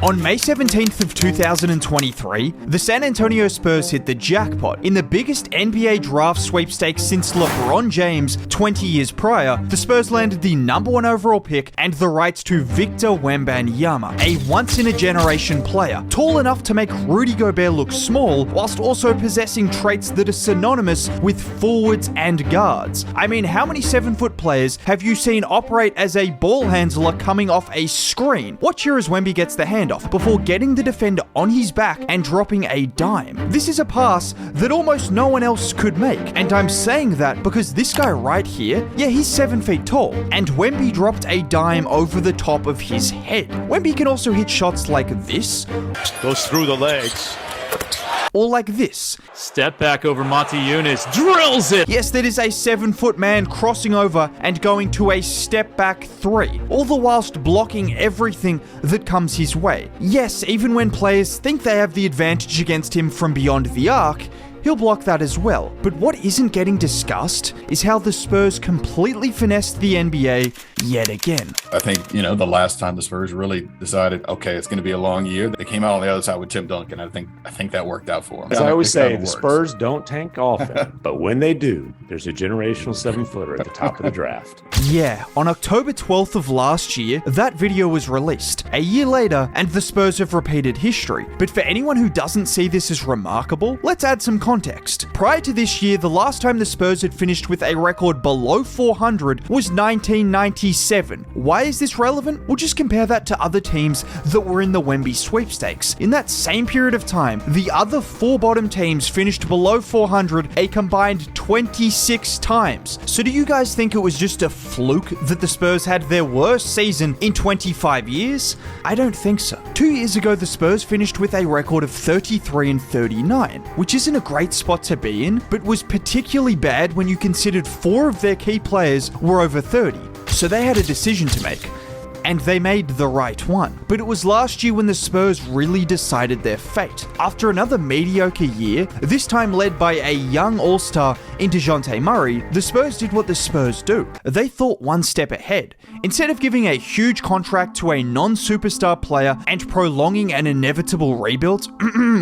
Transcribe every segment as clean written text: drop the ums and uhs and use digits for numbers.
On May 17th of 2023, the San Antonio Spurs hit the jackpot. In the biggest NBA draft sweepstakes since LeBron James 20 years prior, the Spurs landed the #1 overall pick and the rights to Victor Wembanyama, a once-in-a-generation player, tall enough to make Rudy Gobert look small, whilst also possessing traits that are synonymous with forwards and guards. I mean, how many 7-foot players have you seen operate as a ball handler coming off a screen? Watch here as Wemby gets the handoff before getting the defender on his back and dropping a dime. This is a pass that almost no one else could make, and I'm saying that because this guy right here, yeah, he's 7 feet tall, and Wemby dropped a dime over the top of his head. Wemby can also hit shots like this. Goes through the legs. Or like this. Step back over Monty Eunice, drills it! Yes, that is a 7-foot man crossing over and going to a step back 3, all the whilst blocking everything that comes his way. Yes, even when players think they have the advantage against him from beyond the arc, he'll block that as well. But what isn't getting discussed is how the Spurs completely finessed the NBA yet again. I think, the last time the Spurs really decided, okay, it's going to be a long year, they came out on the other side with Tim Duncan. I think that worked out for them. As I always say, the Spurs don't tank often, but when they do, there's a generational 7-footer at the top of the draft. Yeah, on October 12th of last year, that video was released. A year later, and the Spurs have repeated history. But for anyone who doesn't see this as remarkable, let's add some context. Prior to this year, the last time the Spurs had finished with a record below 400 was 1997. Why is this relevant? We'll just compare that to other teams that were in the Wemby sweepstakes. In that same period of time, the other 4 bottom teams finished below 400 a combined 26 times. So do you guys think it was just a fluke that the Spurs had their worst season in 25 years? I don't think so. 2 years ago, the Spurs finished with a record of 33-39, which isn't a great spot to be in, but was particularly bad when you considered 4 of their key players were over 30. So they had a decision to make. And they made the right one. But it was last year when the Spurs really decided their fate. After another mediocre year, this time led by a young all-star in DeJounte Murray, the Spurs did what the Spurs do. They thought one step ahead. Instead of giving a huge contract to a non-superstar player and prolonging an inevitable rebuild,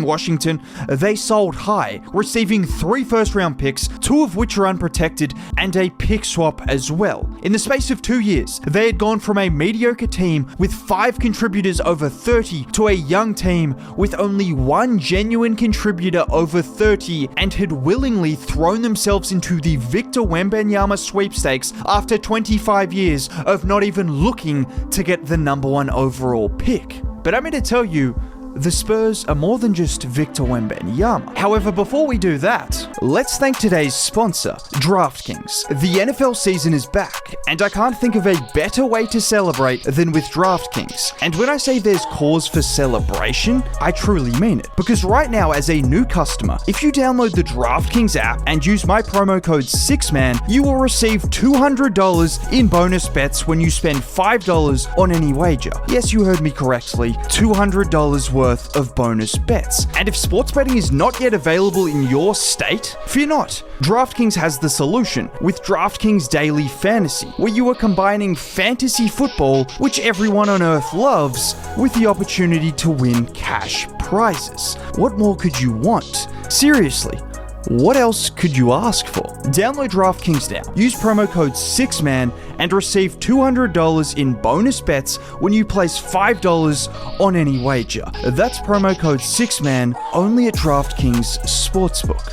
Washington, they sold high, receiving 3 first-round picks, 2 of which are unprotected, and a pick swap as well. In the space of 2 years, they had gone from a mediocre team with 5 contributors over 30 to a young team with only 1 genuine contributor over 30, and had willingly thrown themselves into the Victor Wembanyama sweepstakes after 25 years of not even looking to get the #1 overall pick. But I'm here to tell you, the Spurs are more than just Victor Wembanyama. However, before we do that, let's thank today's sponsor, DraftKings. The NFL season is back, and I can't think of a better way to celebrate than with DraftKings. And when I say there's cause for celebration, I truly mean it. Because right now, as a new customer, if you download the DraftKings app and use my promo code 6MAN, you will receive $200 in bonus bets when you spend $5 on any wager. Yes, you heard me correctly, $200 worth of bonus bets. And if sports betting is not yet available in your state, fear not. DraftKings has the solution with DraftKings Daily Fantasy, where you are combining fantasy football, which everyone on earth loves, with the opportunity to win cash prizes. What more could you want? Seriously. What else could you ask for? Download DraftKings now. Use promo code 6MAN and receive $200 in bonus bets when you place $5 on any wager. That's promo code 6MAN only at DraftKings Sportsbook.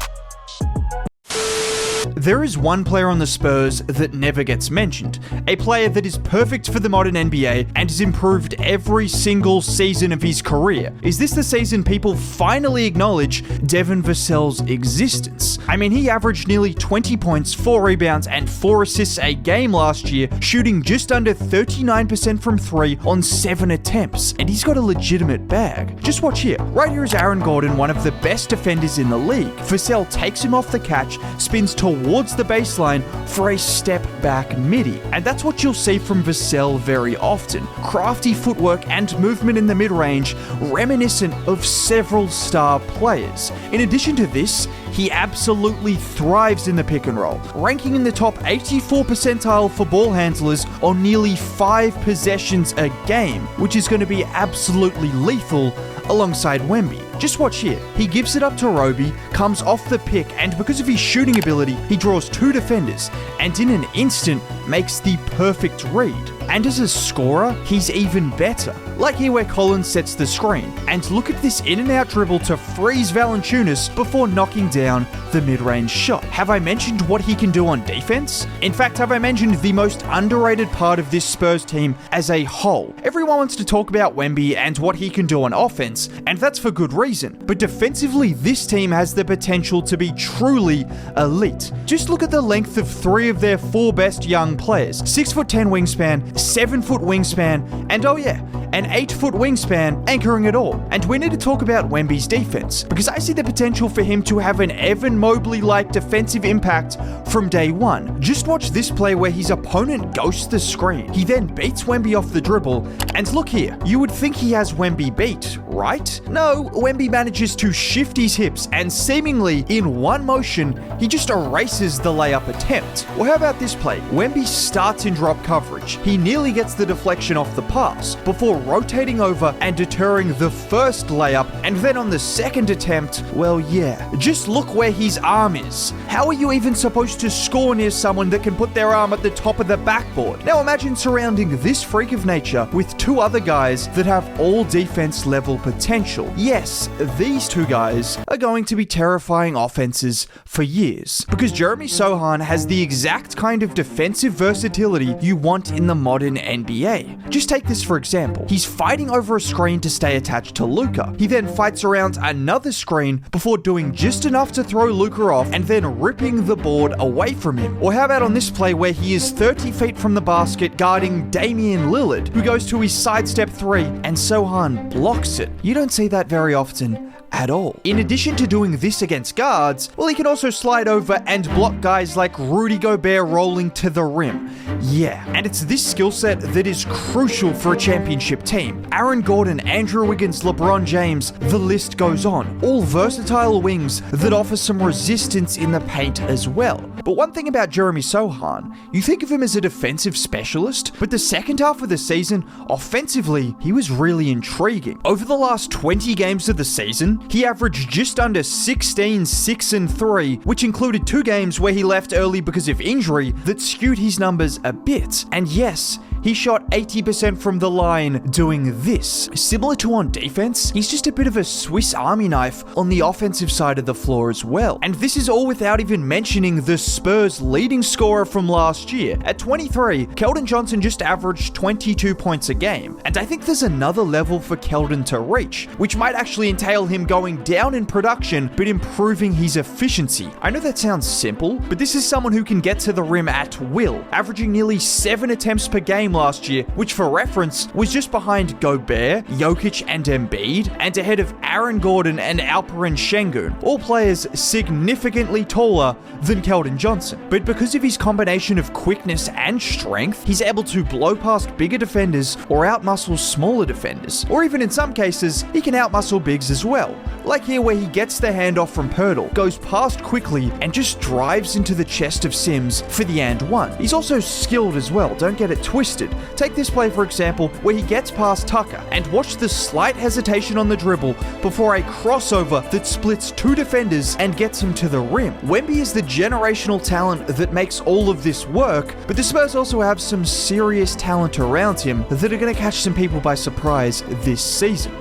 There is one player on the Spurs that never gets mentioned, a player that is perfect for the modern NBA and has improved every single season of his career. Is this the season people finally acknowledge Devin Vassell's existence? I mean, he averaged nearly 20 points, 4 rebounds, and 4 assists a game last year, shooting just under 39% from 3 on 7 attempts, and he's got a legitimate bag. Just watch here. Right here is Aaron Gordon, one of the best defenders in the league. Vassell takes him off the catch, spins toward towards the baseline for a step back midi. And that's what you'll see from Vassell very often. Crafty footwork and movement in the mid-range, reminiscent of several star players. In addition to this, he absolutely thrives in the pick and roll, ranking in the top 84 percentile for ball handlers on nearly 5 possessions a game, which is going to be absolutely lethal alongside Wemby. Just watch here. He gives it up to Roby, comes off the pick, and because of his shooting ability, he draws 2 defenders, and in an instant makes the perfect read. And as a scorer, he's even better. Like here where Collins sets the screen, and look at this in and out dribble to freeze Valanciunas before knocking down the mid-range shot. Have I mentioned what he can do on defense? In fact, have I mentioned the most underrated part of this Spurs team as a whole? Everyone wants to talk about Wemby and what he can do on offense, and that's for good reason. But defensively, this team has the potential to be truly elite. Just look at the length of 3 of their 4 best young players. 6'10" wingspan, 7-foot wingspan, and oh yeah, an 8-foot wingspan anchoring it all. And we need to talk about Wemby's defense, because I see the potential for him to have an Evan Mobley-like defensive impact from day one. Just watch this play where his opponent ghosts the screen. He then beats Wemby off the dribble, and look here, you would think he has Wemby beat, right? No, Wemby manages to shift his hips, and seemingly in one motion, he just erases the layup attempt. Well, how about this play? Wemby starts in drop coverage. He nearly gets the deflection off the pass, before rotating over and deterring the first layup, and then on the second attempt, well yeah, just look where his arm is. How are you even supposed to score near someone that can put their arm at the top of the backboard? Now imagine surrounding this freak of nature with 2 other guys that have all defense level potential. Yes, these 2 guys are going to be terrifying offenses for years, because Jeremy Sohan has the exact kind of defensive versatility you want in the modern NBA. Just take this for example. He's fighting over a screen to stay attached to Luka. He then fights around another screen before doing just enough to throw Luka off and then ripping the board away from him. Or how about on this play where he is 30 feet from the basket guarding Damian Lillard, who goes to his sidestep 3 and Sohan blocks it. You don't see that very often at all. In addition to doing this against guards, well, he can also slide over and block guys like Rudy Gobert rolling to the rim. Yeah, and it's this skill set that is crucial for a championship team. Aaron Gordon, Andrew Wiggins, LeBron James, the list goes on. All versatile wings that offer some resistance in the paint as well. But one thing about Jeremy Sohan, you think of him as a defensive specialist, but the second half of the season, offensively, he was really intriguing. Over the last 20 games of the season, he averaged just under 16, 6 and 3, which included 2 games where he left early because of injury that skewed his numbers a bit. And yes, he shot 80% from the line doing this. Similar to on defense, he's just a bit of a Swiss Army knife on the offensive side of the floor as well. And this is all without even mentioning the Spurs' leading scorer from last year. At 23, Keldon Johnson just averaged 22 points a game. And I think there's another level for Keldon to reach, which might actually entail him going down in production, but improving his efficiency. I know that sounds simple, but this is someone who can get to the rim at will, averaging nearly 7 attempts per game last year, which for reference was just behind Gobert, Jokic and Embiid, and ahead of Aaron Gordon and Alperen Şengün, all players significantly taller than Keldon Johnson. But because of his combination of quickness and strength, he's able to blow past bigger defenders or outmuscle smaller defenders. Or even in some cases, he can outmuscle bigs as well. Like here where he gets the handoff from Pirtle, goes past quickly, and just drives into the chest of Sims for the and one. He's also skilled as well, don't get it twisted. Take this play for example, where he gets past Tucker, and watch the slight hesitation on the dribble before a crossover that splits 2 defenders and gets him to the rim. Wemby is the generational talent that makes all of this work, but the Spurs also have some serious talent around him that are going to catch some people by surprise this season.